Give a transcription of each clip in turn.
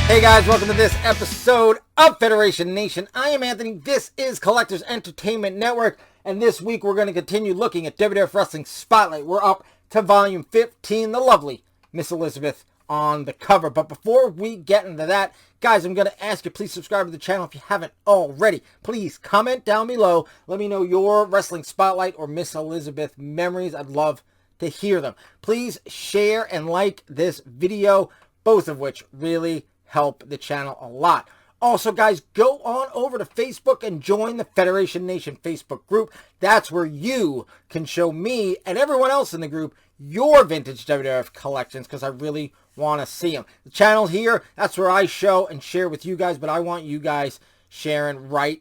Hey guys, welcome to this episode of Federation Nation. I am Anthony. This is Collectors Entertainment Network, and this week we're going to continue looking at WWF Wrestling Spotlight. We're up to Volume 15, the lovely Miss Elizabeth on the cover. But before we get into that, guys, I'm going to ask you, please subscribe to the channel if you haven't already. Please comment down below. Let me know your Wrestling Spotlight or Miss Elizabeth memories. I'd love to hear them. Please share and like this video, both of which really help the channel a lot. Also, guys, go on over to Facebook and join the Federation Nation Facebook group. That's where you can show me and everyone else in the group your vintage WWF collections, because I really want to see them. The channel here, that's where I show and share with you guys, but I want you guys sharing right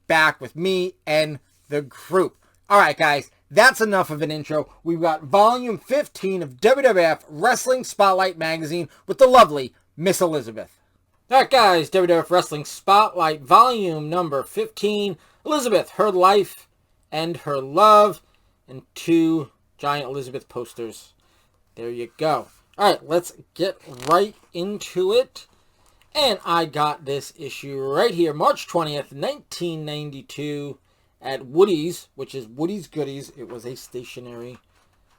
back with me and the group. All right, guys, that's enough of an intro. We've got Volume 15 of WWF Wrestling Spotlight Magazine with the lovely Miss Elizabeth. Alright guys, WWF Wrestling Spotlight, volume number 15. Elizabeth, her life and her love, and 2 giant Elizabeth posters. There you go. Alright, let's get right into it. And I got this issue right here, March 20th, 1992, at Woody's, which is Woody's Goodies. It was a stationery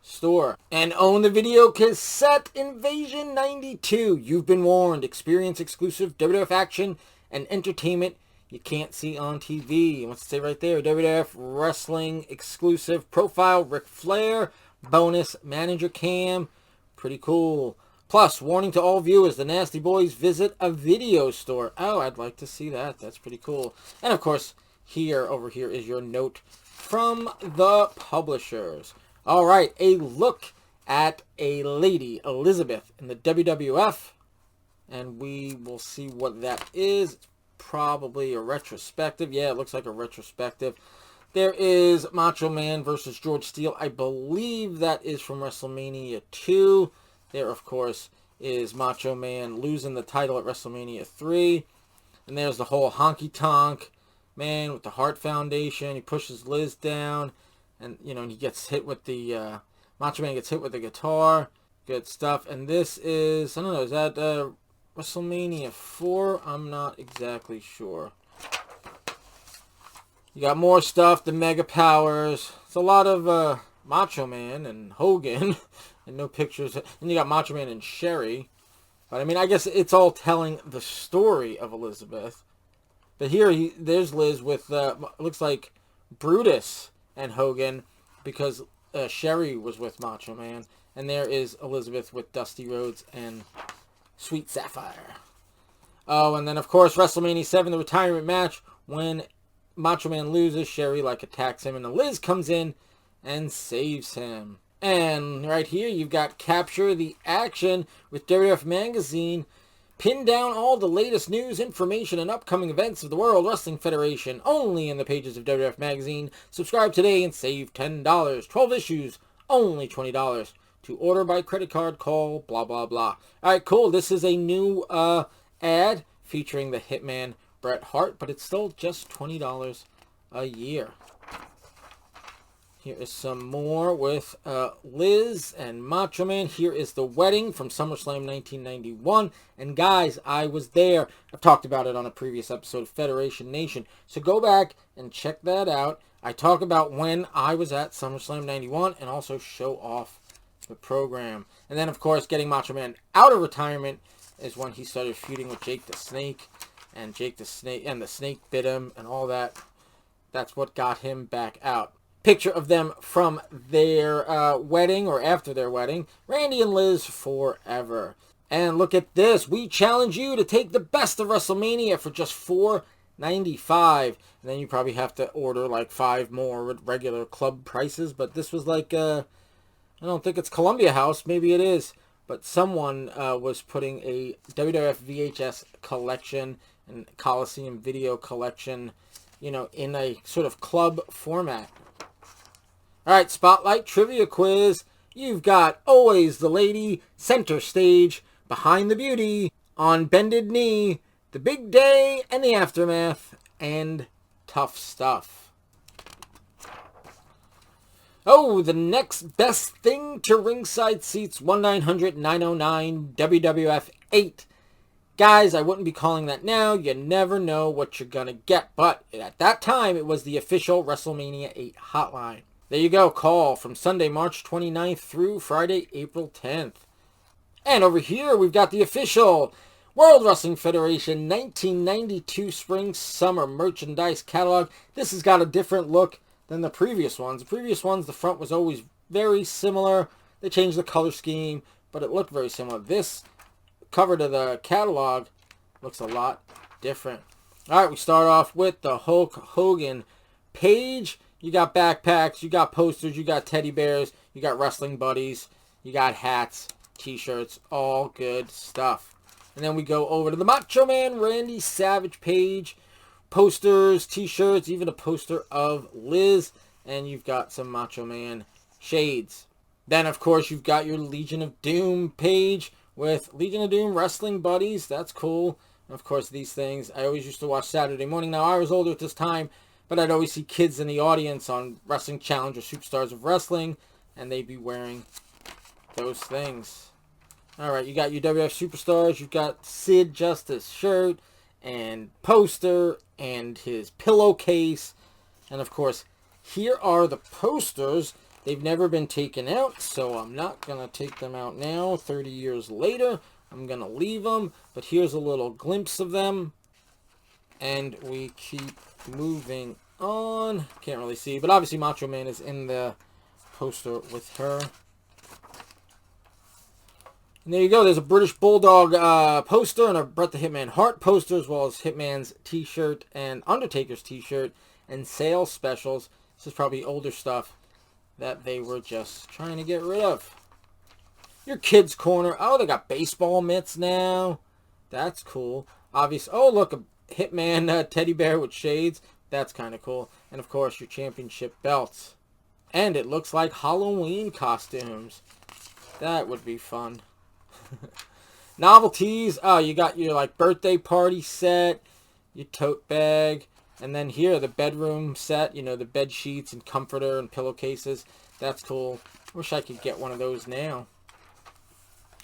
store. And own the video cassette Invasion 92. You've been warned. Experience exclusive WWF action and entertainment you can't see on TV. What's it say right there? WWF Wrestling exclusive profile Ric Flair bonus manager cam. Pretty cool. Plus, warning to all viewers, the Nasty Boys visit a video store. Oh, I'd like to see that. That's pretty cool. And of course, over here is your note from the publishers. All right, a look at a lady, Elizabeth, in the WWF, and we will see what that is. It's probably a retrospective. Yeah, it looks like a retrospective. There is Macho Man versus George Steele. I believe that is from Wrestlemania 2. There, of course, is Macho Man losing the title at Wrestlemania 3. And there's the whole honky-tonk man with the Hart Foundation. He pushes Liz down. And, you know, he gets hit with the, Macho Man gets hit with the guitar. Good stuff. And this is, I don't know, is that WrestleMania 4? I'm not exactly sure. You got more stuff, the Mega Powers. It's a lot of Macho Man and Hogan. And no pictures. And you got Macho Man and Sherry. But, I mean, I guess it's all telling the story of Elizabeth. But here, there's Liz with, looks like Brutus and Hogan, because Sherry was with Macho Man, and there is Elizabeth with Dusty Rhodes and Sweet Sapphire. Oh, and then of course WrestleMania 7, the retirement match, when Macho Man loses, Sherry attacks him, and then Liz comes in and saves him. And right here you've got Capture the Action with WWF Magazine. Pin down all the latest news, information, and upcoming events of the World Wrestling Federation only in the pages of WWF Magazine. Subscribe today and save $10. 12 issues, only $20. To order by credit card, call, blah, blah, blah. Alright, cool. This is a new ad featuring the Hitman Bret Hart, but it's still just $20 a year. Here is some more with Liz and Macho Man. Here is the wedding from SummerSlam 1991. And guys, I was there. I've talked about it on a previous episode of Federation Nation. So go back and check that out. I talk about when I was at SummerSlam 91 and also show off the program. And then, of course, getting Macho Man out of retirement is when he started feuding with Jake the Snake. And Jake the Snake, and the Snake bit him and all that. That's what got him back out. Picture of them from their wedding, or after their wedding. Randy and Liz forever. And look at this. We challenge you to take the best of WrestleMania for just $4.95. And then you probably have to order 5 more at regular club prices. But this was I don't think it's Columbia House. Maybe it is. But someone was putting a WWF VHS collection and Coliseum video collection, in a sort of club format. Alright, Spotlight Trivia Quiz. You've got Always the Lady, Center Stage, Behind the Beauty, On Bended Knee, The Big Day and the Aftermath, and Tough Stuff. Oh, the next best thing to ringside seats, 1-900-909 WWF 8. Guys, I wouldn't be calling that now. You never know what you're going to get. But at that time, it was the official WrestleMania 8 hotline. There you go. Call from Sunday, March 29th through Friday, April 10th. And over here, we've got the official World Wrestling Federation 1992 Spring-Summer Merchandise Catalog. This has got a different look than the previous ones. The previous ones, the front was always very similar. They changed the color scheme, but it looked very similar. This cover to the catalog looks a lot different. All right, we start off with the Hulk Hogan page. You got backpacks, you got posters, you got teddy bears, you got wrestling buddies, you got hats, t-shirts, all good stuff. And then we go over to the Macho Man Randy Savage page. Posters, t-shirts, even a poster of Liz. And you've got some Macho Man shades. Then, of course, you've got your Legion of Doom page with Legion of Doom wrestling buddies. That's cool. And of course, these things, I always used to watch Saturday morning. Now, I was older at this time, but I'd always see kids in the audience on Wrestling Challenge or Superstars of Wrestling, and they'd be wearing those things. All right, you got your WWF Superstars. You've got Sid Justice shirt and poster and his pillowcase. And, of course, here are the posters. They've never been taken out, so I'm not going to take them out now. 30 years later, I'm going to leave them. But here's a little glimpse of them. And we keep moving on. Can't really see, but obviously Macho Man is in the poster with her. And there you go. There's a British Bulldog poster and a Bret the Hitman Hart poster, as well as Hitman's t-shirt and Undertaker's t-shirt and sales specials. This is probably older stuff that they were just trying to get rid of. Your kids' corner. Oh, they got baseball mitts now. That's cool. Obviously, oh, look, a Hitman teddy bear with shades. That's kind of cool. And, of course, your championship belts. And it looks like Halloween costumes. That would be fun. Novelties. Oh, you got your, like, birthday party set, your tote bag. And then here, the bedroom set, you know, the bed sheets and comforter and pillowcases. That's cool. Wish I could get one of those now.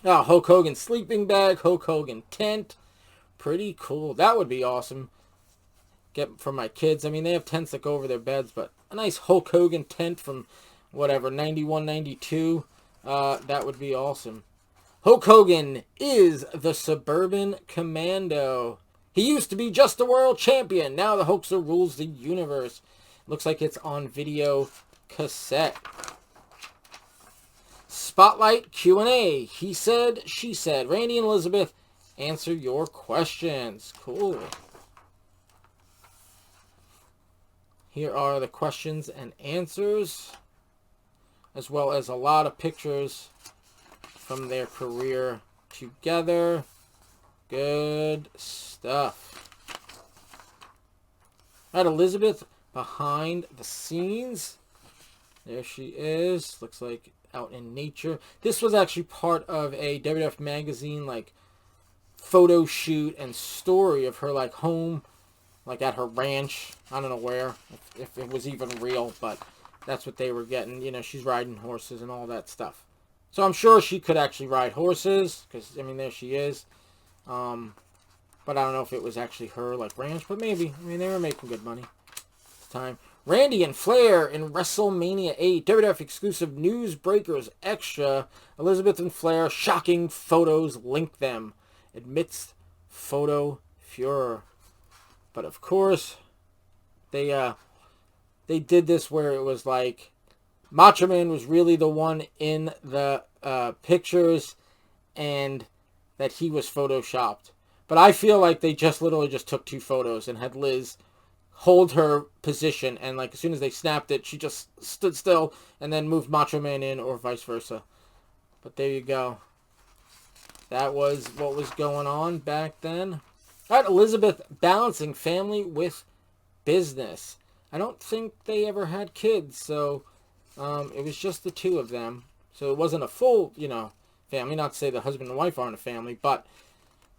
Oh, Hulk Hogan sleeping bag, Hulk Hogan tent. Pretty cool. That would be awesome. Get for my kids. I mean, they have tents that go over their beds, but a nice Hulk Hogan tent from, whatever, 91, 92. That would be awesome. Hulk Hogan is the Suburban Commando. He used to be just a world champion. Now the Hulkster rules the universe. Looks like it's on video cassette. Spotlight Q&A. He said, she said. Randy and Elizabeth answer your questions. Cool. Here are the questions and answers, as well as a lot of pictures from their career together. Good stuff. All right, Elizabeth behind the scenes. There she is. Looks like out in nature. This was actually part of a WWF Magazine, like, photo shoot and story of her, like, home, like, at her ranch. I don't know where, if it was even real, but that's what they were getting. You know, she's riding horses and all that stuff. So I'm sure she could actually ride horses, because, I mean, there she is. But I don't know if it was actually her, like, ranch, but maybe. I mean, they were making good money at the time. Randy and Flair in WrestleMania 8. WWF exclusive Newsbreakers Extra. Elizabeth and Flair, shocking photos link them. Admits photo furor. But, of course, they did this where it was like Macho Man was really the one in the pictures, and that he was photoshopped. But I feel like they just literally just took two photos and had Liz hold her position, and like as soon as they snapped it, she just stood still and then moved Macho Man in, or vice versa. But there you go. That was what was going on back then. All right, Elizabeth balancing family with business. I don't think they ever had kids, so it was just the two of them. So it wasn't a full, you know, family. Not to say the husband and wife aren't a family, but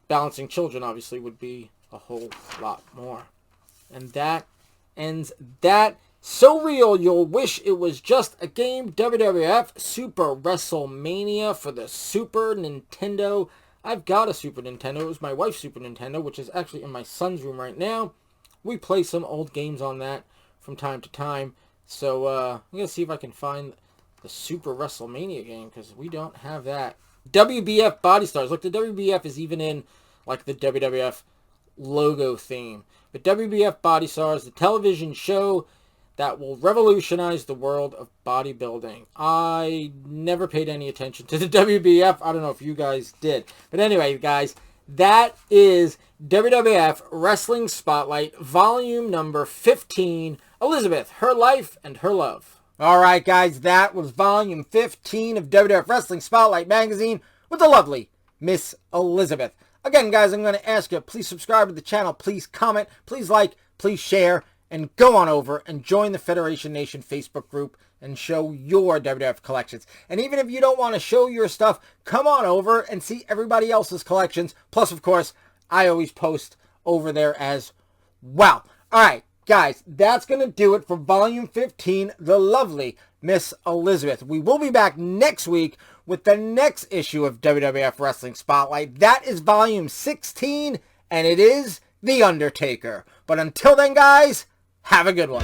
balancing children obviously would be a whole lot more. And that ends that. So real, you'll wish it was just a game. WWF Super WrestleMania for the Super Nintendo I've got a Super Nintendo. It was my wife's Super Nintendo, which is actually in my son's room right now. We play some old games on that from time to time. So I'm going to see if I can find the Super Wrestlemania game, because we don't have that. WBF Body Stars. Look, the WBF is even in like the WWF logo theme. But WBF Body Stars, the television show that will revolutionize the world of bodybuilding. I never paid any attention to the WBF. I don't know if you guys did. But anyway, guys, that is WWF Wrestling Spotlight, volume number 15, Elizabeth, Her Life and Her Love. All right, guys, that was volume 15 of WWF Wrestling Spotlight magazine with the lovely Miss Elizabeth. Again, guys, I'm going to ask you, please subscribe to the channel, please comment, please like, please share, and go on over and join the Federation Nation Facebook group and show your WWF collections. And even if you don't want to show your stuff, come on over and see everybody else's collections. Plus, of course, I always post over there as well. All right, guys, that's going to do it for Volume 15, the lovely Miss Elizabeth. We will be back next week with the next issue of WWF Wrestling Spotlight. That is Volume 16, and it is The Undertaker. But until then, guys, have a good one.